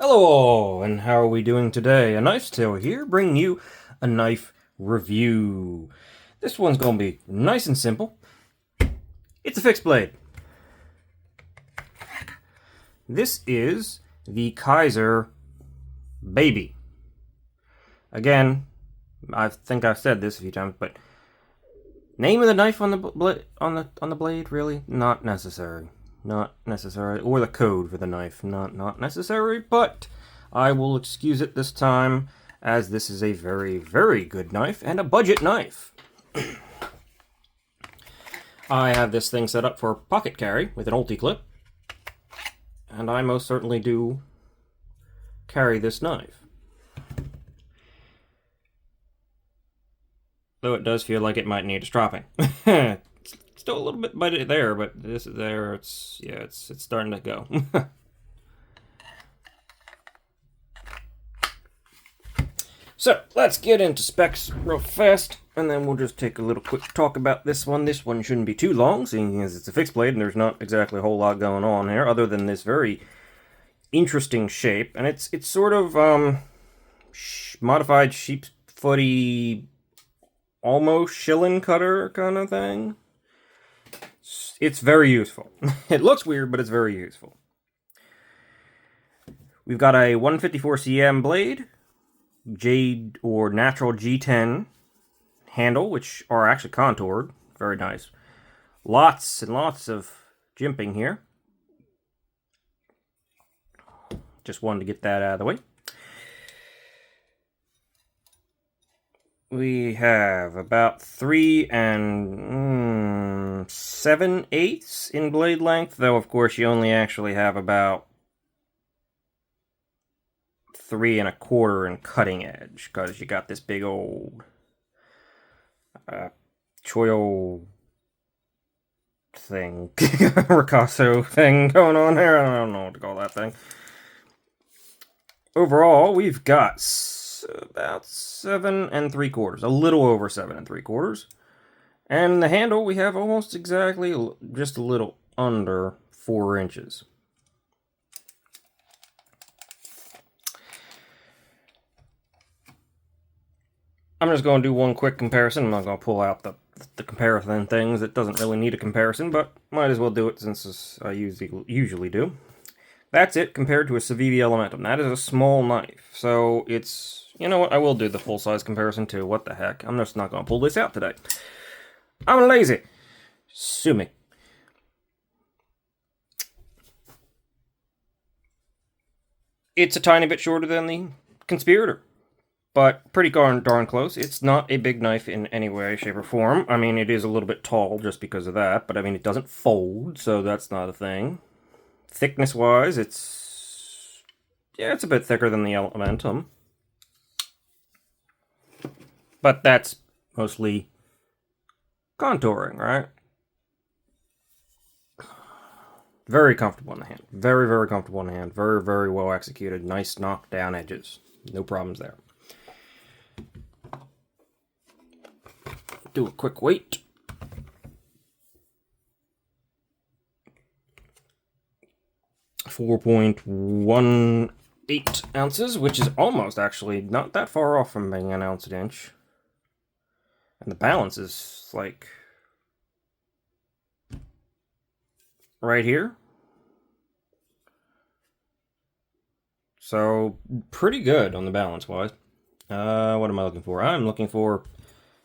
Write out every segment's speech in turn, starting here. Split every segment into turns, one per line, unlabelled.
Hello all, and how are we doing today? A Knife's Tale here, bringing you a knife review. This one's going to be nice and simple. It's a fixed blade. This is the Kizer Baby. Again, I think I've said this a few times, but name of the knife on the blade, really not necessary. Not necessary, or the code for the knife, not necessary, but I will excuse it this time, as this is a very, very good knife, and a budget knife. I have this thing set up for pocket carry with an ulti clip, and I most certainly do carry this knife. Though it does feel like it might need a stropping. Still a little bit by there, but this is there. It's starting to go. So let's get into specs real fast, and then we'll just take a little quick talk about this one. This one shouldn't be too long, seeing as it's a fixed blade, and there's not exactly a whole lot going on here, other than this very interesting shape, and it's sort of modified sheep's footy, almost shilling cutter kind of thing. It's very useful. It looks weird, but it's very useful. We've got a 154 cm blade, jade or natural G10 handle, which are actually contoured. Very nice. Lots and lots of jimping here. Just wanted to get that out of the way. We have about 3 7/8 in blade length, though of course you only actually have about 3 1/4 in cutting edge, because you got this big old choyo thing, ricasso thing going on there. I don't know what to call that thing. Overall, we've got about 7 3/4, a little over 7 3/4. And the handle, we have almost exactly, just a little under 4 inches. I'm just going to do one quick comparison. I'm not going to pull out the comparison things. It doesn't really need a comparison, but might as well do it since I usually do. That's it compared to a Civivi Elementum. That is a small knife, so it's... You know what? I will do the full-size comparison too. What the heck? I'm just not going to pull this out today. I'm lazy. Sue me. It's a tiny bit shorter than the Conspirator, but pretty darn close. It's not a big knife in any way, shape, or form. I mean, it is a little bit tall just because of that, but I mean, it doesn't fold, so that's not a thing. Thickness-wise, it's a bit thicker than the Elementum. But that's mostly contouring, right? Very comfortable in the hand. Very, very comfortable in the hand. Very, very well executed. Nice knockdown edges. No problems there. Do a quick weight. .18 ounces, which is almost actually not that far off from being an ounce an inch. And the balance is like right here. So pretty good on the balance wise. What am I looking for? I'm looking for,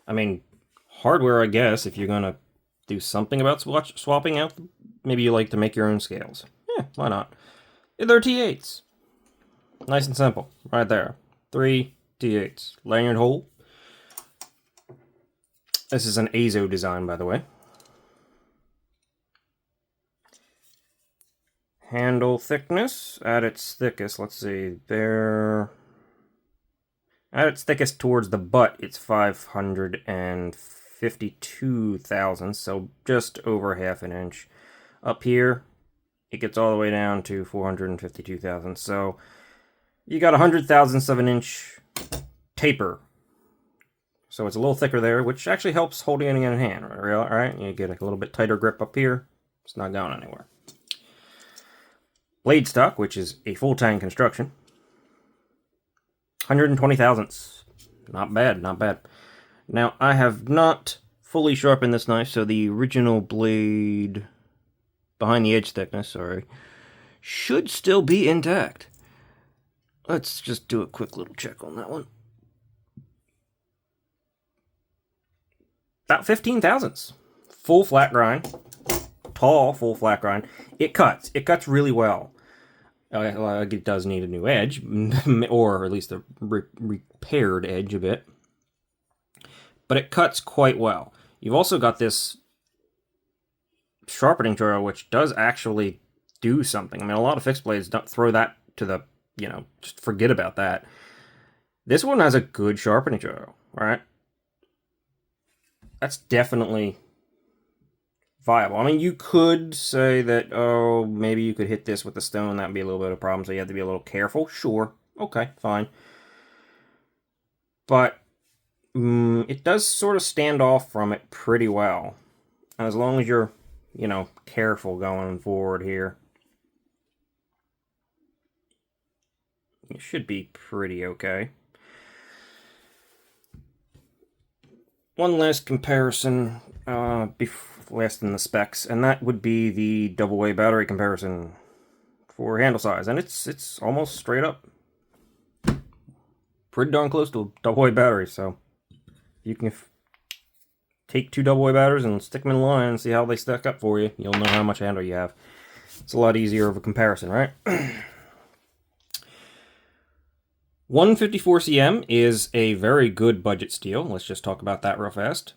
I mean, hardware, I guess, if you're gonna do something about swapping out. Maybe you like to make your own scales. Yeah, why not? They're T8s. Nice and simple. Right there. 3 T8s. Lanyard hole. This is an Azo design, by the way. Handle thickness. At its thickest, let's see, there... At its thickest towards the butt, it's 552 thousandths, so just over half an inch. Up here, it gets all the way down to 452 thousandths, so you got 100 thousandths of an inch taper. So it's a little thicker there, which actually helps holding it in hand, right? You get a little bit tighter grip up here. It's not going anywhere. Blade stock, which is a full tang construction. 120 thousandths. Not bad, not bad. Now, I have not fully sharpened this knife, so the original blade behind the edge thickness, sorry, should still be intact. Let's just do a quick little check on that one. About 15 thousandths. Full flat grind. Tall, full flat grind. It cuts. It cuts really well. It does need a new edge, or at least a repaired edge a bit. But it cuts quite well. You've also got this sharpening drill, which does actually do something. I mean, a lot of fixed blades don't throw that to the, just forget about that. This one has a good sharpening drill, right? That's definitely viable. I mean, you could say that, oh, maybe you could hit this with the stone. That would be a little bit of a problem, so you have to be a little careful. Sure. Okay, fine. But it does sort of stand off from it pretty well. And as long as you're, careful going forward here, it should be pretty okay. One last comparison, last in the specs, and that would be the double-A battery comparison for handle size, and it's almost straight up pretty darn close to a double-A battery. So you can take two double-A batteries and stick them in line and see how they stack up for you. You'll know how much handle you have. It's a lot easier of a comparison, right? 154 cm is a very good budget steel. Let's just talk about that real fast.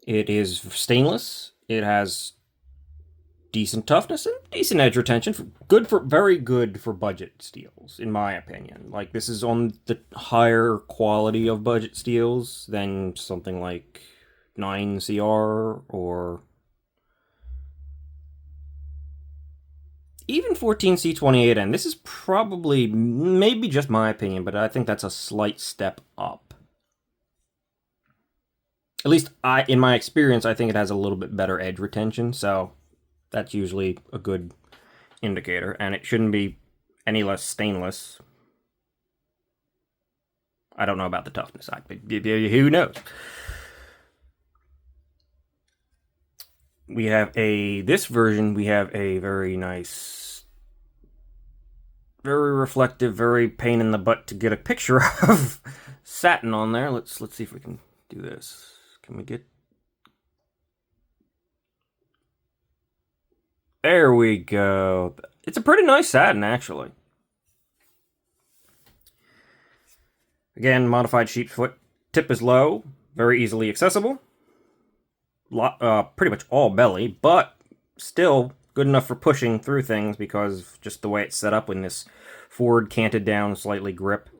It is stainless. It has decent toughness and decent edge retention. Very good for budget steels, in my opinion. Like, this is on the higher quality of budget steels than something like 9CR or even 14C28N. This is probably, maybe just my opinion, but I think that's a slight step up. At least in my experience, I think it has a little bit better edge retention, so that's usually a good indicator, and it shouldn't be any less stainless. I don't know about the toughness. Who knows? We have this version, we have a very nice, very reflective, very pain in the butt to get a picture of satin on there. Let's see if we can do this. Can we get... There we go. It's a pretty nice satin, actually. Again, modified sheep's foot. Tip is low, very easily accessible. Pretty much all belly, but still good enough for pushing through things because of just the way it's set up in this forward canted down slightly grip.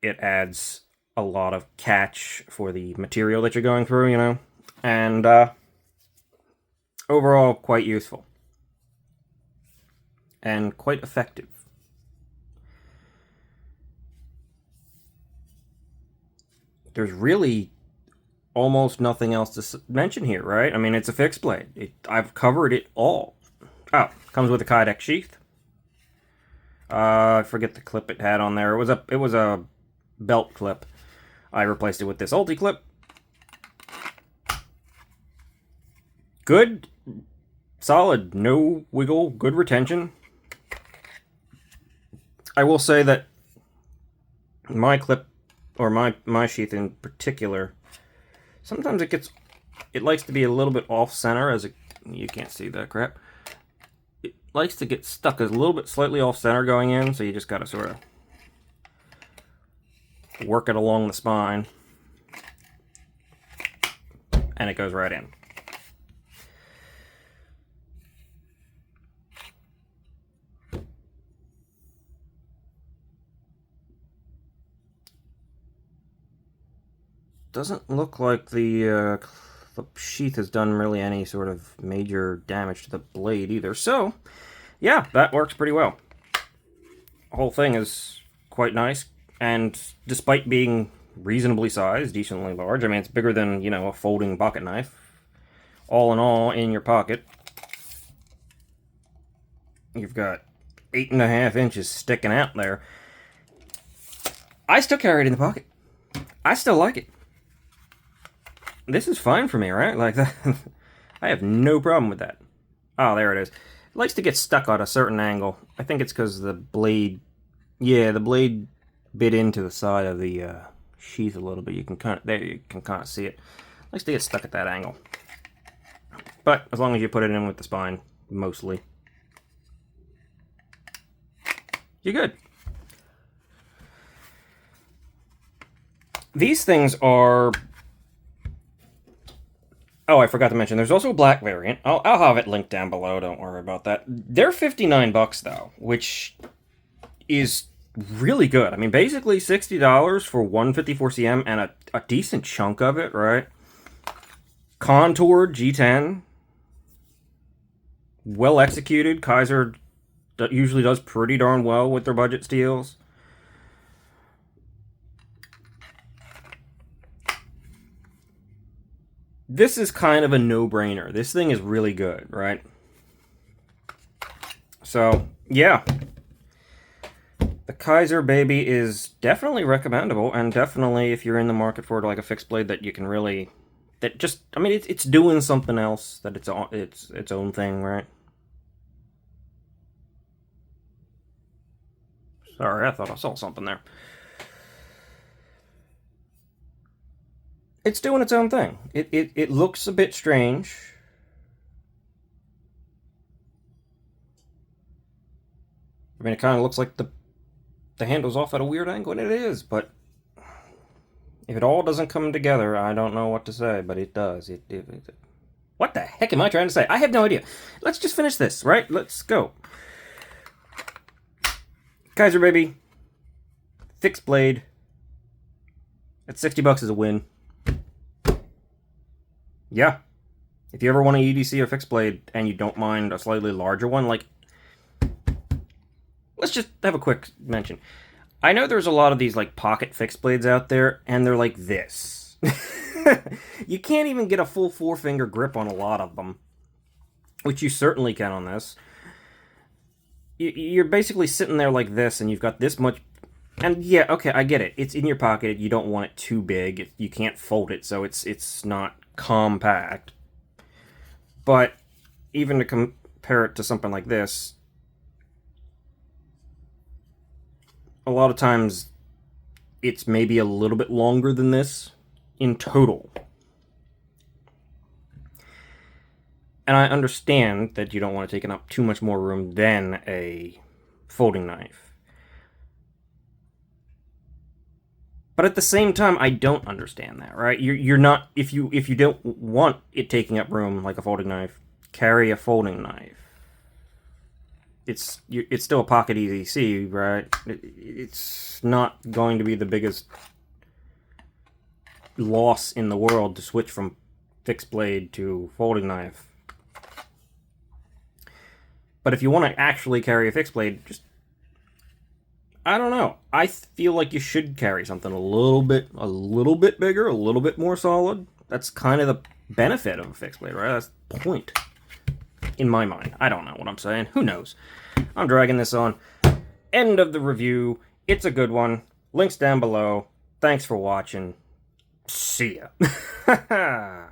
It adds a lot of catch for the material that you're going through, and overall quite useful and quite effective. There's really almost nothing else to mention here, right? I mean, it's a fixed blade. I've covered it all. Oh, comes with a Kydex sheath. I forget the clip it had on there. It was a belt clip. I replaced it with this Ulti clip. Good, solid, no wiggle, good retention. I will say that my clip, or my sheath in particular, sometimes it likes to be a little bit off-center, you can't see that crap. It likes to get stuck a little bit slightly off-center going in, so you just gotta sort of work it along the spine, and it goes right in. Doesn't look like the sheath has done really any sort of major damage to the blade either. So, yeah, that works pretty well. The whole thing is quite nice, and despite being reasonably sized, decently large, I mean, it's bigger than, a folding pocket knife. All in all, in your pocket, you've got 8.5 inches sticking out there. I still carry it in the pocket. I still like it. This is fine for me, right? Like that. I have no problem with that. Oh, there it is. It likes to get stuck at a certain angle. I think it's because the blade... Yeah, the blade bit into the side of the sheath a little bit. You can kind of... There, you can kind of see it. It likes to get stuck at that angle. But as long as you put it in with the spine, mostly, you're good. These things are... Oh, I forgot to mention, there's also a black variant. I'll have it linked down below, don't worry about that. They're $59 though, which is really good. I mean, basically $60 for 154 cm and a decent chunk of it, right? Contoured G10. Well executed. Kizer usually does pretty darn well with their budget steels. This is kind of a no-brainer. This thing is really good, right? So, yeah. The Kizer Baby is definitely recommendable, and definitely if you're in the market for like a fixed blade that you can really... That just, I mean, it's doing something else, that it's its own thing, right? Sorry, I thought I saw something there. It's doing its own thing. It looks a bit strange. I mean, it kind of looks like the handle's off at a weird angle, and it is, but if it all doesn't come together, I don't know what to say, but it does. What the heck am I trying to say? I have no idea. Let's just finish this, right? Let's go. Kizer Baby. Fixed blade. At $60 is a win. Yeah. If you ever want a EDC or fixed blade and you don't mind a slightly larger one, like... Let's just have a quick mention. I know there's a lot of these like pocket fixed blades out there, and they're like this. You can't even get a full 4-finger grip on a lot of them, which you certainly can on this. You're basically sitting there like this, and you've got this much... And yeah, okay, I get it. It's in your pocket. You don't want it too big. You can't fold it, so it's not compact. But even to compare it to something like this, a lot of times it's maybe a little bit longer than this in total. And I understand that you don't want to take up too much more room than a folding knife. But at the same time, I don't understand that, right? You're not, if you don't want it taking up room like a folding knife, carry a folding knife. It's still a pocket EDC, right? It's not going to be the biggest loss in the world to switch from fixed blade to folding knife. But if you want to actually carry a fixed blade, just... I don't know. I feel like you should carry something a little bit bigger, a little bit more solid. That's kind of the benefit of a fixed blade, right? That's the point. In my mind. I don't know what I'm saying. Who knows? I'm dragging this on. End of the review. It's a good one. Links down below. Thanks for watching. See ya.